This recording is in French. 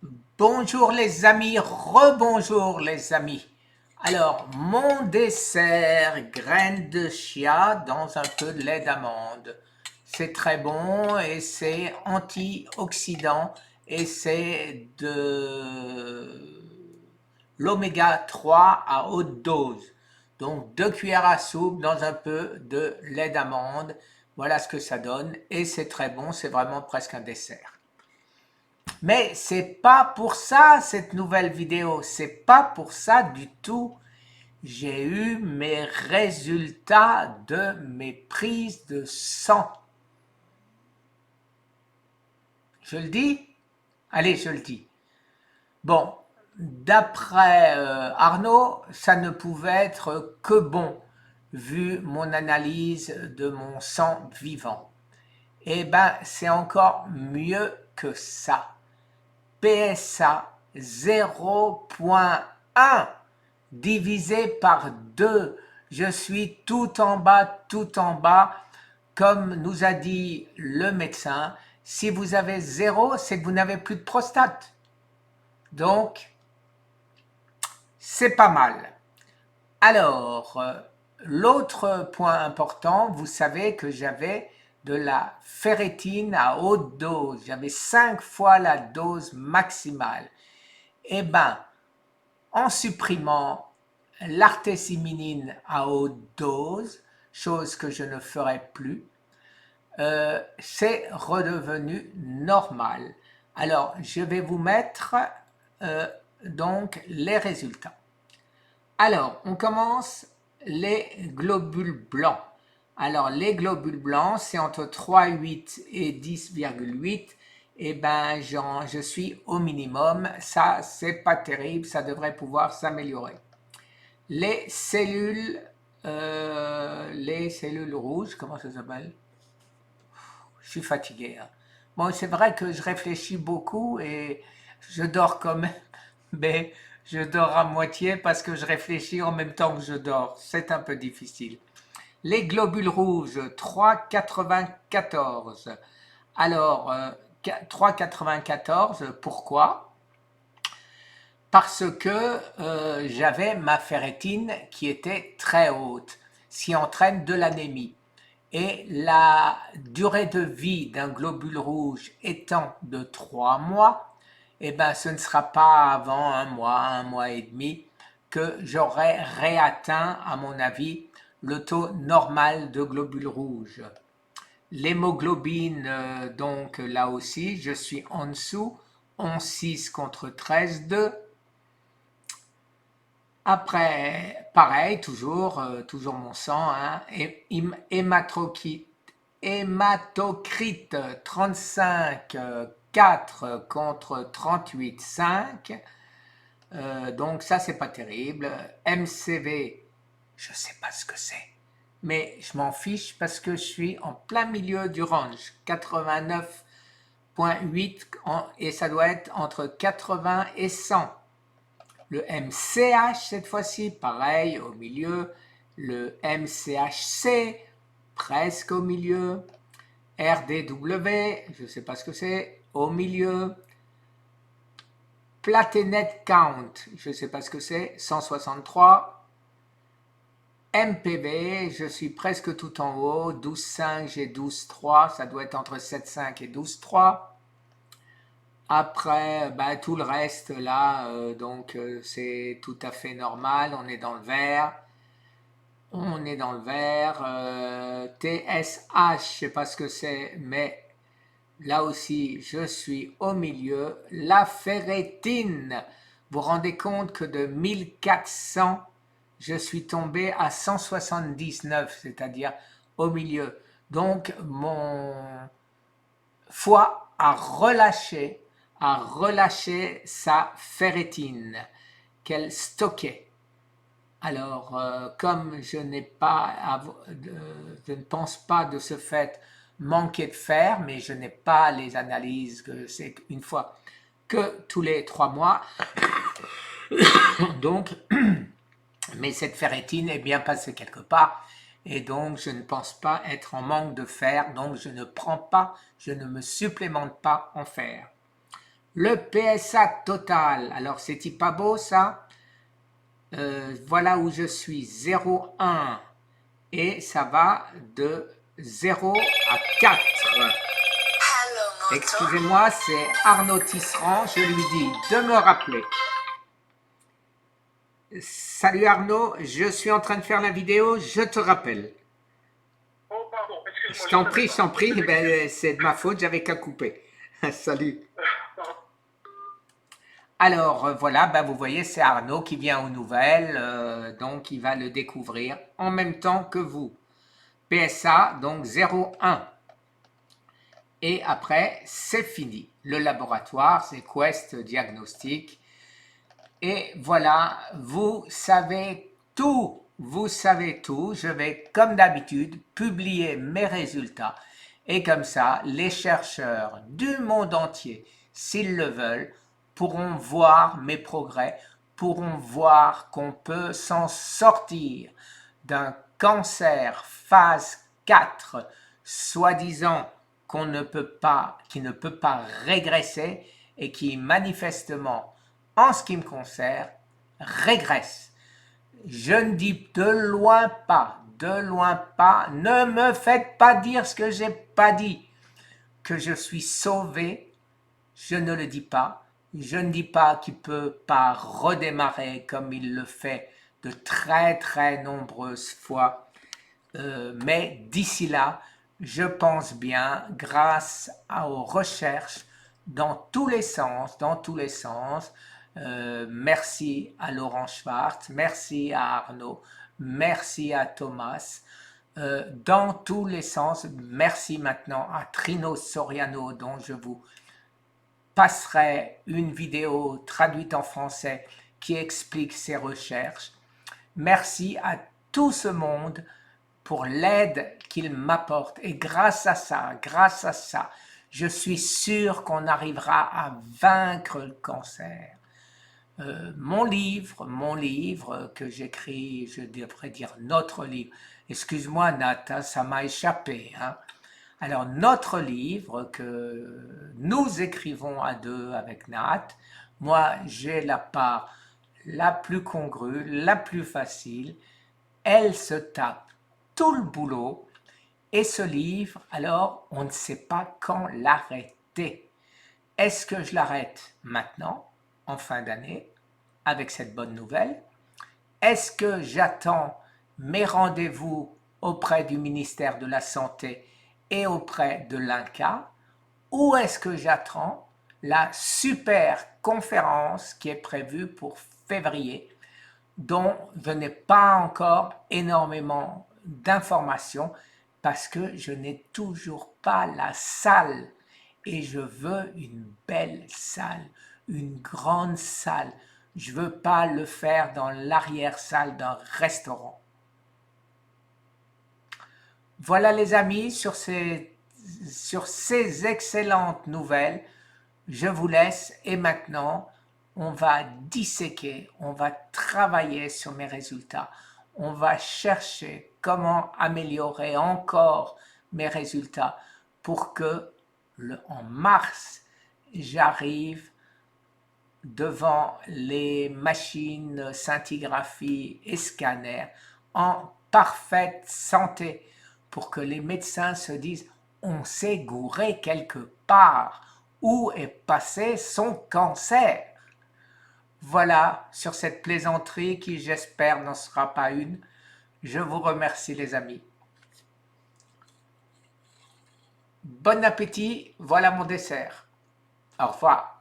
Bonjour les amis, rebonjour les amis. Alors, mon dessert, graines de chia dans un peu de lait d'amande. C'est très bon et c'est antioxydant et c'est de l'oméga 3 à haute dose. Donc 2 cuillères à soupe dans un peu de lait d'amande. Voilà ce que ça donne et c'est très bon, c'est vraiment presque un dessert. Mais c'est pas pour ça cette nouvelle vidéo, c'est pas pour ça du tout. J'ai eu mes résultats de mes prises de sang. Je le dis? Allez, je le dis. Bon, d'après Arnaud, ça ne pouvait être que bon, vu mon analyse de mon sang vivant. Eh ben, c'est encore mieux que ça. PSA 0,1 divisé par 2. Je suis tout en bas, tout en bas. Comme nous a dit le médecin, si vous avez 0, c'est que vous n'avez plus de prostate. Donc, c'est pas mal. Alors, l'autre point important, vous savez que j'avais de la ferritine à haute dose. J'avais 5 fois la dose maximale. Eh bien, en supprimant l'artésiminine à haute dose, chose que je ne ferai plus, c'est redevenu normal. Alors, je vais vous mettre donc les résultats. Alors, on commence les globules blancs. Alors, les globules blancs, c'est entre 3,8 et 10,8. Eh ben, je suis au minimum. Ça, c'est pas terrible. Ça devrait pouvoir s'améliorer. Les cellules rouges, comment ça s'appelle? Je suis fatigué, hein. Bon, c'est vrai que je réfléchis beaucoup et je dors quand même, mais je dors à moitié parce que je réfléchis en même temps que je dors. C'est un peu difficile. Les globules rouges, 3,94. Alors, 3,94, pourquoi? Parce que j'avais ma ferritine qui était très haute, ce qui entraîne de l'anémie. Et la durée de vie d'un globule rouge étant de 3 mois, eh ben, ce ne sera pas avant un mois et demi, que j'aurai réatteint, à mon avis, le taux normal de globules rouges. L'hémoglobine, donc là aussi, je suis en dessous, 11,6 contre 13,2. Après, pareil, toujours mon sang, hein, hématocrite 35, 4 contre 38, 5. Donc ça, c'est pas terrible. MCV, je sais pas ce que c'est. Mais je m'en fiche parce que je suis en plein milieu du range, 89,8 et ça doit être entre 80 et 100. Le MCH cette fois-ci, pareil, au milieu. Le MCHC, presque au milieu. RDW, je ne sais pas ce que c'est, au milieu. Platelet Count, je ne sais pas ce que c'est, 163. MPV, je suis presque tout en haut, 12,5, j'ai 12,3, ça doit être entre 7,5 et 12,3. Après, bah, tout le reste là, donc c'est tout à fait normal, on est dans le vert. On est dans le vert. TSH, je sais pas ce que c'est, mais là aussi, je suis au milieu. La ferritine, vous vous rendez compte que de 1400, je suis tombé à 179, c'est-à-dire au milieu. Donc, mon foie a relâché sa ferritine qu'elle stockait. Alors, comme je ne pense pas de ce fait manquer de fer, mais je n'ai pas les analyses que c'est une fois que tous les 3 mois. Donc, mais cette ferritine est bien passée quelque part et donc je ne pense pas être en manque de fer, donc je ne prends pas, je ne me supplémente pas en fer. Le PSA total, alors c'est-il pas beau ça? Voilà où je suis, 0,1 et ça va de 0 à 4. Excusez-moi, c'est Arnaud Tisserand, je lui dis de me rappeler. Salut Arnaud, je suis en train de faire la vidéo, je te rappelle. Oh, pardon, excuse-moi. Je t'en prie, ben, c'est de ma faute, j'avais qu'à couper. Salut. Alors voilà, ben, vous voyez, c'est Arnaud qui vient aux nouvelles, donc il va le découvrir en même temps que vous. PSA, donc 0,1. Et après, c'est fini. Le laboratoire, c'est Quest Diagnostic. Et voilà, vous savez tout. Vous savez tout. Je vais, comme d'habitude, publier mes résultats. Et comme ça, les chercheurs du monde entier, s'ils le veulent, pourront voir mes progrès, pourront voir qu'on peut s'en sortir d'un cancer phase 4, soi-disant qu'on ne peut pas, qui ne peut pas régresser et qui manifestement, en ce qui me concerne, régresse. Je ne dis de loin pas, ne me faites pas dire ce que j'ai pas dit. Que je suis sauvé, je ne le dis pas. Je ne dis pas qu'il ne peut pas redémarrer comme il le fait de très nombreuses fois. Mais d'ici là, je pense bien, grâce aux recherches dans tous les sens, merci à Laurent Schwartz, merci à Arnaud, merci à Thomas, dans tous les sens, merci maintenant à Trino Soriano, dont je vous passerai une vidéo traduite en français qui explique ses recherches. Merci à tout ce monde pour l'aide qu'il m'apporte. Et grâce à ça, je suis sûr qu'on arrivera à vaincre le cancer. Mon livre que j'écris, je devrais dire notre livre. Excuse-moi Nat, hein, ça m'a échappé. Hein. Alors notre livre que nous écrivons à deux avec Nat, moi j'ai la part la plus congrue, la plus facile. Elle se tape tout le boulot et ce livre, alors on ne sait pas quand l'arrêter. Est-ce que je l'arrête maintenant, en fin d'année, avec cette bonne nouvelle? Est-ce que j'attends mes rendez-vous auprès du ministère de la Santé et auprès de l'INCa? Ou est-ce que j'attends la super conférence qui est prévue pour février, dont je n'ai pas encore énormément d'informations parce que je n'ai toujours pas la salle et je veux une belle salle, une grande salle. Je ne veux pas le faire dans l'arrière-salle d'un restaurant. Voilà les amis, sur ces excellentes nouvelles, je vous laisse et maintenant, on va disséquer, on va travailler sur mes résultats, on va chercher comment améliorer encore mes résultats pour que en mars, j'arrive devant les machines scintigraphie et scanner en parfaite santé pour que les médecins se disent on s'est gouré quelque part. Où est passé son cancer? Voilà, sur cette plaisanterie qui, j'espère, n'en sera pas une, je vous remercie les amis. Bon appétit, voilà mon dessert. Au revoir.